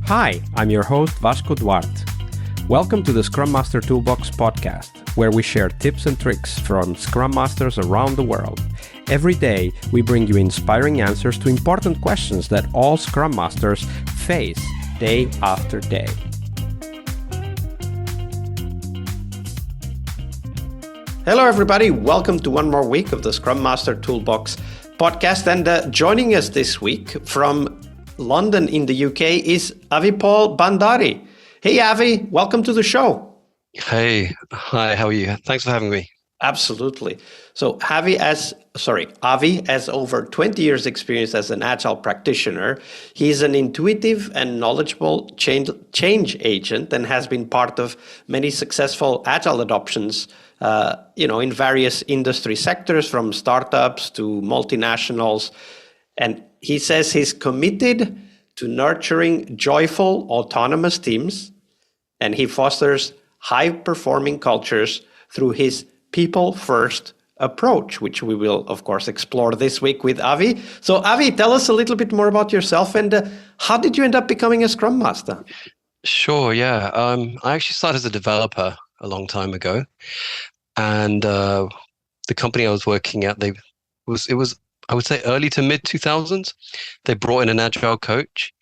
Hi, I'm your host Vasco Duarte. Welcome to the Scrum Master Toolbox podcast, where we share tips and tricks from Scrum Masters around the world. Every day, we bring you inspiring answers to important questions that all Scrum Masters face day after day. Hello, everybody. Welcome to one more week of the Scrum Master Toolbox podcast. And joining us this week from London in the UK is Avipaul Bhandari. Hey, Avi, welcome to the show. Hey, hi, how are you? Thanks for having me. Absolutely. So Avi has over 20 years experience as an Agile practitioner. He's an intuitive and knowledgeable change agent and has been part of many successful Agile adoptions in various industry sectors, from startups to multinationals. And he says he's committed to nurturing joyful, autonomous teams, and he fosters high-performing cultures through his people-first approach, which we will, of course, explore this week with Avi. So, Avi, tell us a little bit more about yourself and how did you end up becoming a Scrum Master? Sure, yeah. I actually started as a developer a long time ago, and the company I was working at, it was I would say early to mid 2000s. They brought in an Agile coach,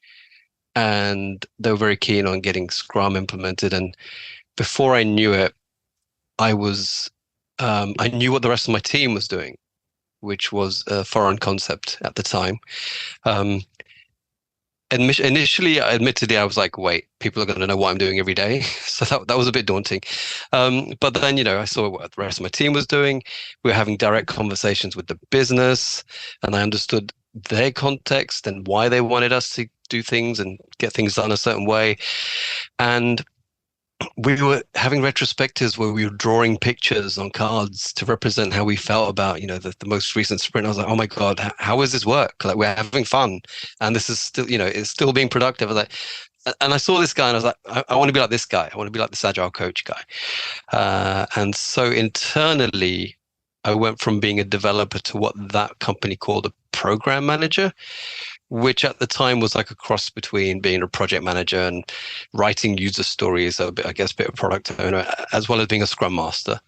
and they were very keen on getting Scrum implemented. And before I knew it, I knew what the rest of my team was doing, which was a foreign concept at the time. Initially, admittedly, I was like, wait, people are going to know what I'm doing every day. So that was a bit daunting. But then, I saw what the rest of my team was doing. We were having direct conversations with the business, and I understood their context and why they wanted us to do things and get things done a certain way. And we were having retrospectives where we were drawing pictures on cards to represent how we felt about, the most recent sprint. I was like, oh my God, how is this work? Like, we're having fun, and this is still, it's still being productive. I was like, and I saw this guy, and I was like, I want to be like this guy. I want to be like this Agile coach guy. And so internally, I went from being a developer to what that company called a program manager, which at the time was like a cross between being a project manager and writing user stories, a bit of product owner, as well as being a Scrum Master.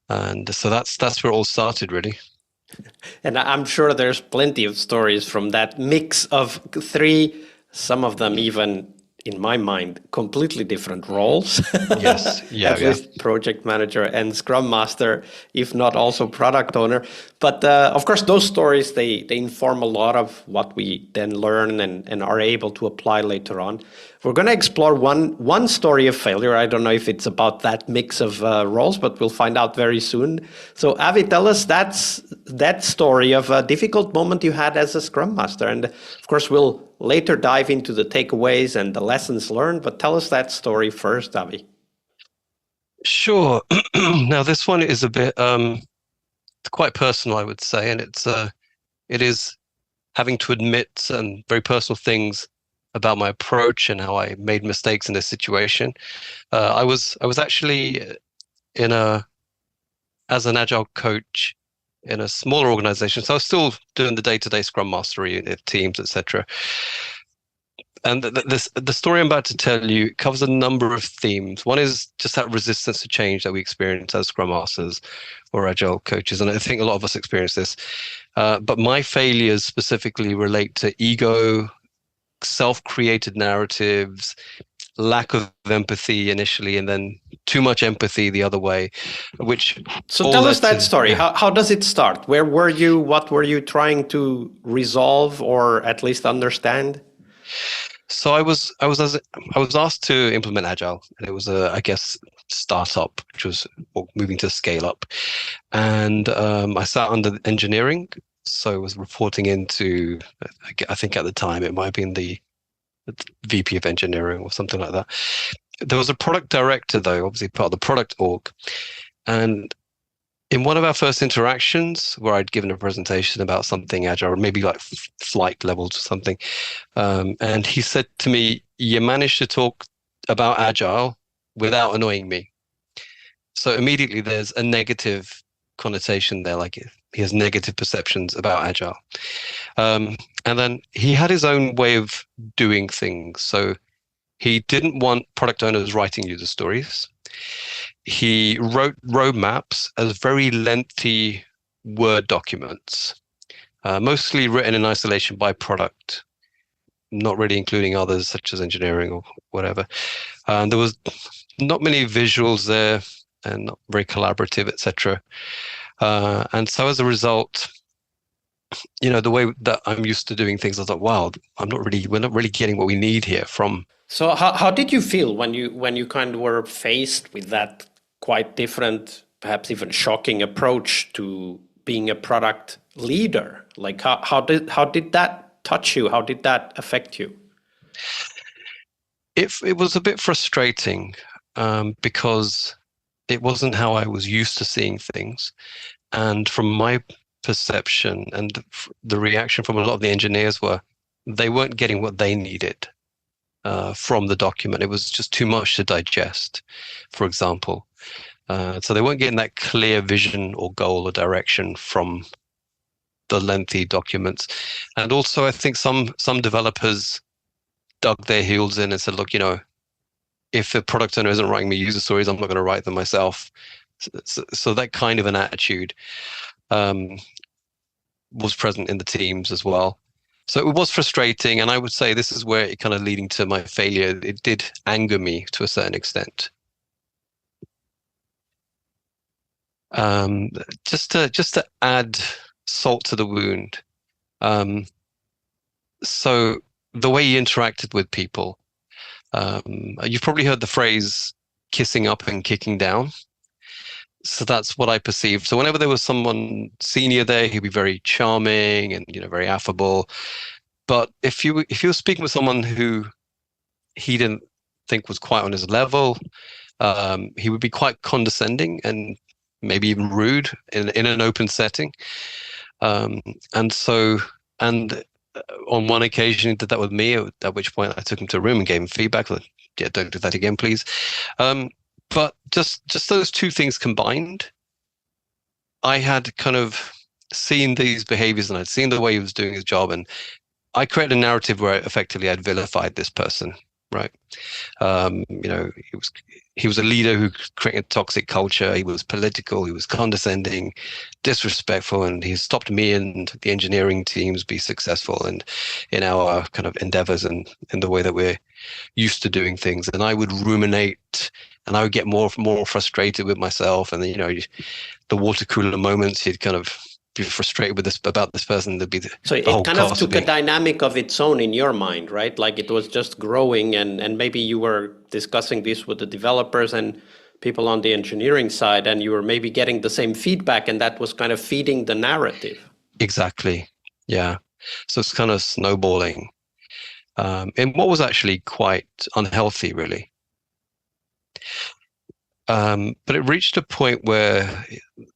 And so that's where it all started, really. And I'm sure there's plenty of stories from that mix of three, some of them even, in my mind, completely different roles. Yes, yeah, At least project manager and Scrum Master, if not also product owner. But of course, those stories, they inform a lot of what we then learn and are able to apply later on. We're going to explore one story of failure. I don't know if it's about that mix of roles, but we'll find out very soon. So Avi, tell us that story of a difficult moment you had as a Scrum Master. And of course, we'll later dive into the takeaways and the lessons learned, but tell us that story first, Avi. Sure. Now, this one is a bit quite personal, I would say, and it is having to admit some very personal things about my approach and how I made mistakes in this situation. I was actually as an Agile coach in a smaller organization, so I was still doing the day-to-day Scrum Mastery teams, etc. And the story I'm about to tell you covers a number of themes. One is just that resistance to change that we experience as Scrum Masters or Agile coaches, and I think a lot of us experience this. But my failures specifically relate to ego, self-created narratives, lack of empathy initially, and then too much empathy the other way. So tell us that story. Yeah. How does it start? Where were you? What were you trying to resolve or at least understand? So I was asked to implement Agile, and it was a startup, which was moving to scale up, and I sat under engineering. So I was reporting into, I think at the time it might have been the VP of engineering or something like that. There was a product director, though, obviously part of the product org. And in one of our first interactions, where I'd given a presentation about something Agile, maybe like flight levels or something, and he said to me, "You managed to talk about Agile without annoying me." So immediately there's a negative connotation there, like he has negative perceptions about Agile. And then he had his own way of doing things. So He didn't want product owners writing user stories. He wrote roadmaps as very lengthy Word documents, mostly written in isolation by product, not really including others such as engineering or whatever. And there was not many visuals there and not very collaborative, etc. And so as a result, the way that I'm used to doing things, I thought, wow, we're not really getting what we need here from. So how did you feel when you kind of were faced with that quite different, perhaps even shocking approach to being a product leader? Like how did that touch you? How did that affect you? It was a bit frustrating because it wasn't how I was used to seeing things. And from my perception and the reaction from a lot of the engineers they weren't getting what they needed from the document. It was just too much to digest, for example. So they weren't getting that clear vision or goal or direction from the lengthy documents. And also, I think some developers dug their heels in and said, look, if the product owner isn't writing me user stories, I'm not going to write them myself. So that kind of an attitude was present in the teams as well. So it was frustrating, and I would say this is where it kind of leading to my failure. It did anger me to a certain extent. Just to add salt to the wound. So the way you interacted with people, you've probably heard the phrase kissing up and kicking down. So that's what I perceived. So whenever there was someone senior there, he'd be very charming and very affable. But if you were speaking with someone who he didn't think was quite on his level, he would be quite condescending and maybe even rude in an open setting. And on one occasion he did that with me, at which point I took him to a room and gave him feedback. Like, yeah, don't do that again, please. But just those two things combined, I had kind of seen these behaviors and I'd seen the way he was doing his job, and I created a narrative where effectively I'd vilified this person, right? He was a leader who created a toxic culture. He was political. He was condescending, disrespectful, and he stopped me and the engineering teams be successful and in our kind of endeavors and in the way that we're used to doing things. And I would ruminate, and I would get more frustrated with myself. And then, the water cooler moments, he'd kind of be frustrated with about this person. There'd be so it kind of took a dynamic of its own in your mind, right? Like it was just growing, and maybe you were discussing this with the developers and people on the engineering side, and you were maybe getting the same feedback, and that was kind of feeding the narrative. Exactly. Yeah. So it's kind of snowballing. And what was actually quite unhealthy, really. But it reached a point where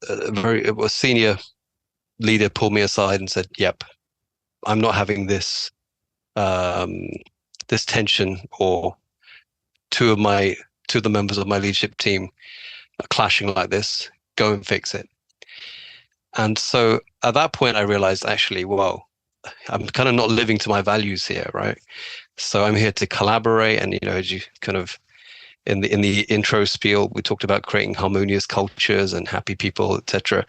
a senior leader pulled me aside and said, "Yep, I'm not having this this tension, or two of the members of my leadership team are clashing like this. Go and fix it." And so at that point, I realized, actually, whoa, I'm kind of not living to my values here, right? So I'm here to collaborate, and as you kind of in the intro spiel, we talked about creating harmonious cultures and happy people, etc.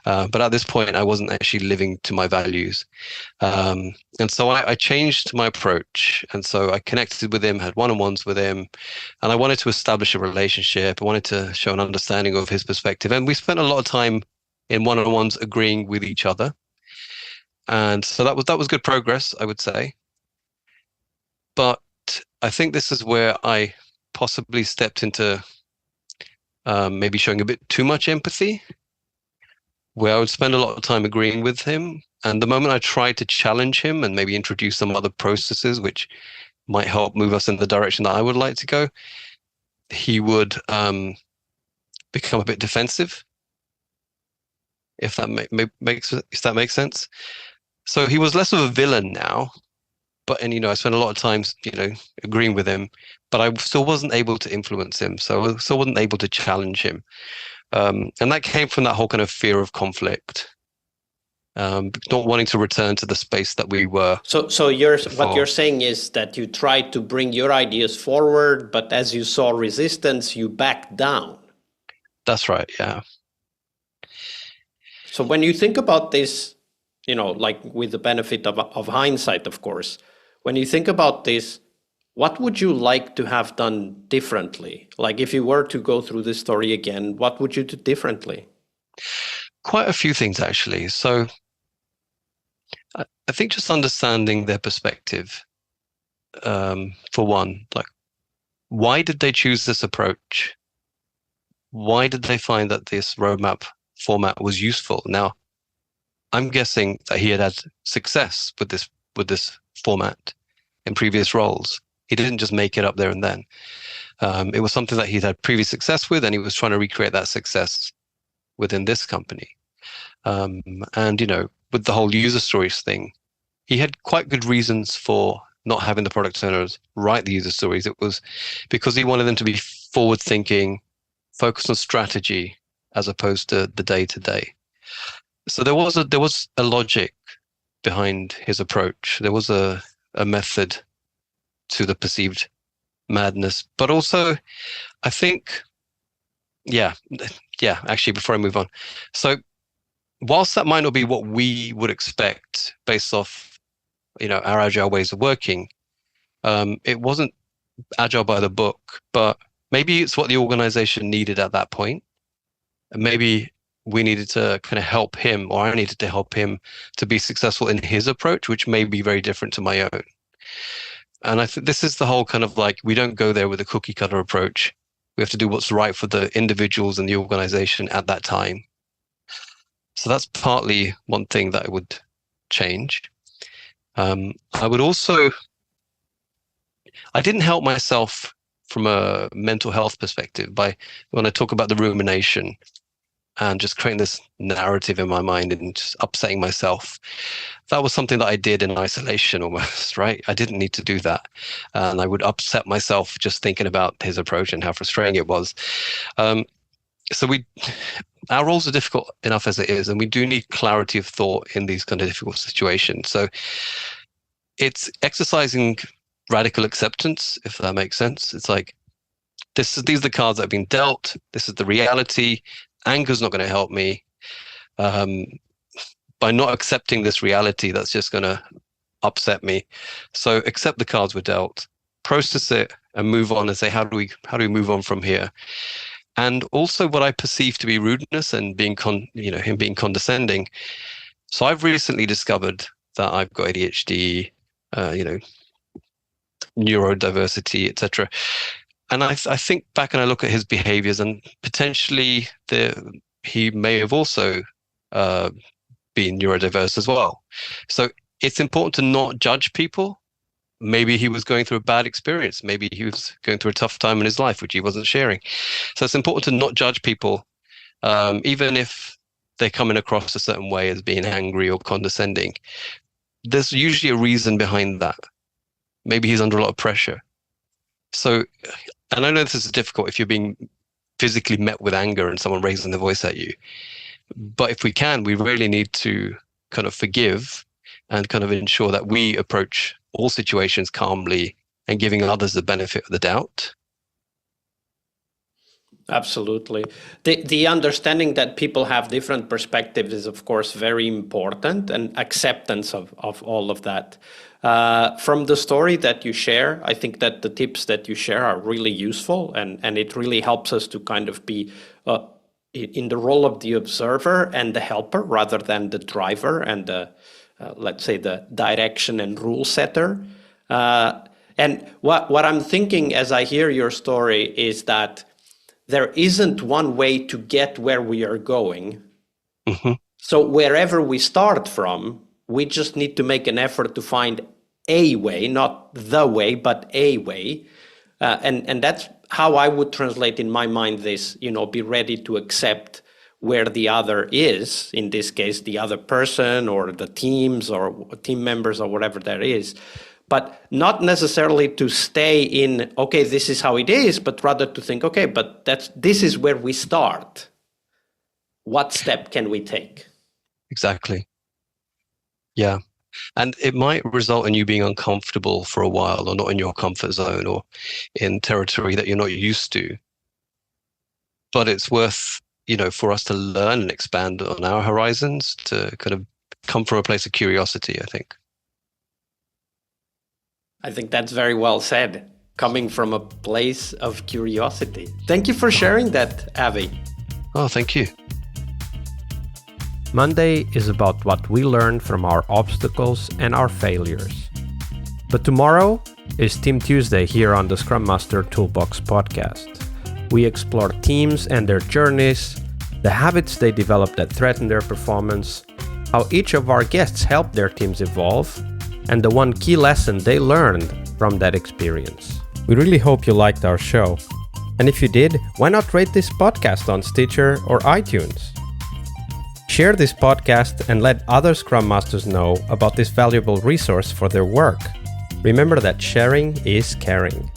But at this point, I wasn't actually living to my values, and so I changed my approach. And so I connected with him, had one-on-ones with him, and I wanted to establish a relationship. I wanted to show an understanding of his perspective, and we spent a lot of time in one-on-ones agreeing with each other. And so that was good progress, I would say. But I think this is where I possibly stepped into maybe showing a bit too much empathy, where I would spend a lot of time agreeing with him. And the moment I tried to challenge him and maybe introduce some other processes which might help move us in the direction that I would like to go, he would become a bit defensive, if that makes sense. So he was less of a villain now, but I spent a lot of time agreeing with him, but I still wasn't able to influence him, so I still wasn't able to challenge him, and that came from that whole kind of fear of conflict. not wanting to return to the space that we were. So what you're saying is that you tried to bring your ideas forward, but as you saw resistance, you backed down. That's right. Yeah. So when you think about this, like with the benefit of hindsight, of course, when you think about this, what would you like to have done differently? Like if you were to go through this story again, what would you do differently? Quite a few things, actually. So I think just understanding their perspective, for one, like, why did they choose this approach? Why did they find that this roadmap format was useful? Now, I'm guessing that he had success with this format in previous roles. He didn't just make it up there and then. It was something that he'd had previous success with, and he was trying to recreate that success within this company. And, with the whole user stories thing, he had quite good reasons for not having the product owners write the user stories. It was because he wanted them to be forward thinking, focused on strategy as opposed to the day to day. So there was a logic behind his approach. There was a method to the perceived madness, but also I think, actually, before I move on. So whilst that might not be what we would expect based off, our agile ways of working, it wasn't agile by the book, but maybe it's what the organization needed at that point. And maybe we needed to kind of help him, or I needed to help him to be successful in his approach, which may be very different to my own. And I think this is the whole kind of like, we don't go there with a cookie cutter approach. We have to do what's right for the individuals and the organization at that time. So that's partly one thing that I would change. I would also, I didn't help myself from a mental health perspective by when I talk about the rumination and just creating this narrative in my mind and just upsetting myself. That was something that I did in isolation almost, right? I didn't need to do that. And I would upset myself just thinking about his approach and how frustrating it was. So our roles are difficult enough as it is, and we do need clarity of thought in these kind of difficult situations. So it's exercising radical acceptance, if that makes sense. It's like, these are the cards that have been dealt. This is the reality. Anger's not going to help me. By not accepting this reality, that's just going to upset me. So accept the cards were dealt, process it, and move on and say, how do we move on from here? And also what I perceive to be rudeness and him being condescending. So I've recently discovered that I've got ADHD, neurodiversity, etc. And I think back and I look at his behaviors, and potentially he may have also been neurodiverse as well. So it's important to not judge people. Maybe he was going through a bad experience. Maybe he was going through a tough time in his life, which he wasn't sharing. So it's important to not judge people, even if they're coming across a certain way as being angry or condescending. There's usually a reason behind that. Maybe he's under a lot of pressure. So, and I know this is difficult if you're being physically met with anger and someone raising their voice at you. But if we really need to kind of forgive and kind of ensure that we approach all situations calmly and giving others the benefit of the doubt. Absolutely. The understanding that people have different perspectives is, of course, very important, and acceptance of all of that. From the story that you share, I think that the tips that you share are really useful, and it really helps us to kind of be in the role of the observer and the helper rather than the driver and the let's say the direction and rule setter. And what I'm thinking as I hear your story is that there isn't one way to get where we are going. Mm-hmm. So wherever we start from, we just need to make an effort to find a way, not the way, but a way. And that's how I would translate in my mind this, be ready to accept where the other is, in this case, the other person or the teams or team members or whatever there is, but not necessarily to stay in, okay, this is how it is, but rather to think, okay, but this is where we start. What step can we take? Exactly. Yeah. And it might result in you being uncomfortable for a while, or not in your comfort zone, or in territory that you're not used to. But it's worth, for us to learn and expand on our horizons, to kind of come from a place of curiosity, I think. I think that's very well said. Coming from a place of curiosity. Thank you for sharing that, Avi. Oh, thank you. Monday is about what we learn from our obstacles and our failures. But tomorrow is Team Tuesday here on the Scrum Master Toolbox podcast. We explore teams and their journeys, the habits they develop that threaten their performance, how each of our guests helped their teams evolve, and the one key lesson they learned from that experience. We really hope you liked our show. And if you did, why not rate this podcast on Stitcher or iTunes? Share this podcast and let other Scrum Masters know about this valuable resource for their work. Remember that sharing is caring.